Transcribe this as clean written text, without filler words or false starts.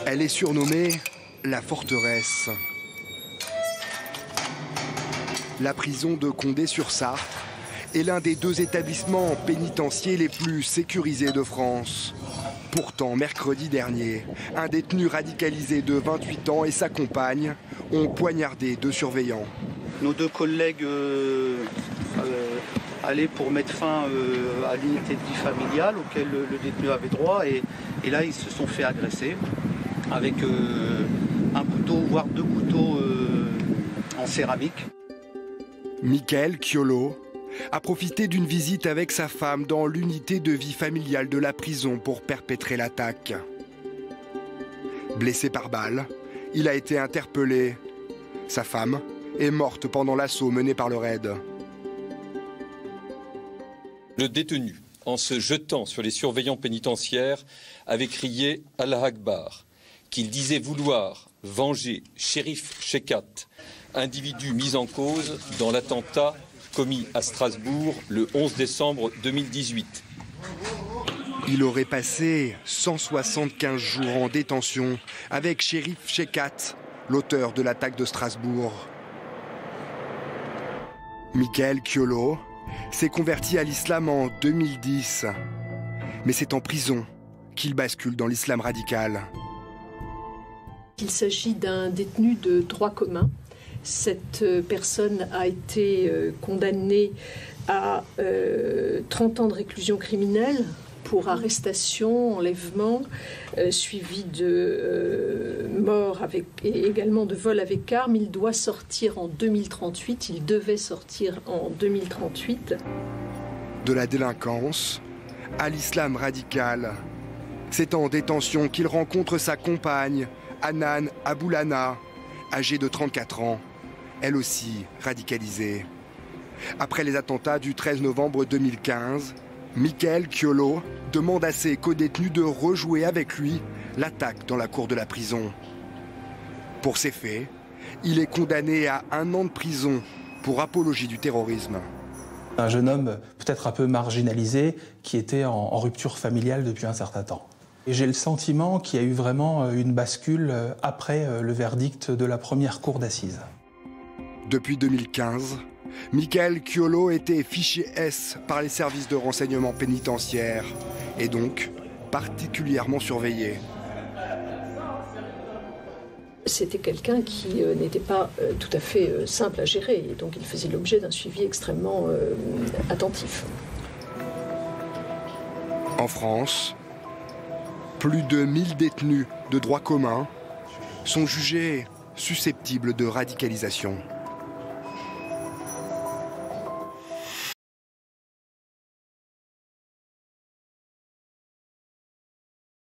Elle est surnommée la forteresse. La prison de Condé-sur-Sarthe est l'un des 2 établissements pénitentiaires les plus sécurisés de France. Pourtant, mercredi dernier, un détenu radicalisé de 28 ans et sa compagne ont poignardé 2 surveillants. Nos 2 collègues allaient pour mettre fin à l'unité de vie familiale auquel le détenu avait droit et là ils se sont fait agresser avec un couteau, voire 2 couteaux en céramique. Mickaël Chiolo a profité d'une visite avec sa femme dans l'unité de vie familiale de la prison pour perpétrer l'attaque. Blessé par balle, il a été interpellé. Sa femme est morte pendant l'assaut mené par le raid. Le détenu, en se jetant sur les surveillants pénitentiaires, avait crié « Allah Akbar », qu'il disait vouloir venger Cherif Shekat, individu mis en cause dans l'attentat commis à Strasbourg le 11 décembre 2018. Il aurait passé 175 jours en détention avec Cherif Shekat, l'auteur de l'attaque de Strasbourg. Mickaël Chiolo s'est converti à l'islam en 2010. Mais c'est en prison qu'il bascule dans l'islam radical. Il s'agit d'un détenu de droit commun. Cette personne a été condamnée à 30 ans de réclusion criminelle pour arrestation, enlèvement, suivi de mort et également de vol avec arme. Il doit sortir en 2038, il devait sortir en 2038. De la délinquance à l'islam radical. C'est en détention qu'il rencontre sa compagne, Hanan Aboulana, âgée de 34 ans, elle aussi radicalisée. Après les attentats du 13 novembre 2015, Mickaël Chiolo demande à ses codétenus de rejouer avec lui l'attaque dans la cour de la prison. Pour ces faits, il est condamné à 1 an de prison pour apologie du terrorisme. Un jeune homme peut-être un peu marginalisé qui était en rupture familiale depuis un certain temps. Et j'ai le sentiment qu'il y a eu vraiment une bascule après le verdict de la première cour d'assises. Depuis 2015, Mickaël Chiolo était fiché S par les services de renseignement pénitentiaire et donc particulièrement surveillé. C'était quelqu'un qui n'était pas tout à fait simple à gérer et donc il faisait l'objet d'un suivi extrêmement attentif. En France, plus de 1000 détenus de droit commun sont jugés susceptibles de radicalisation.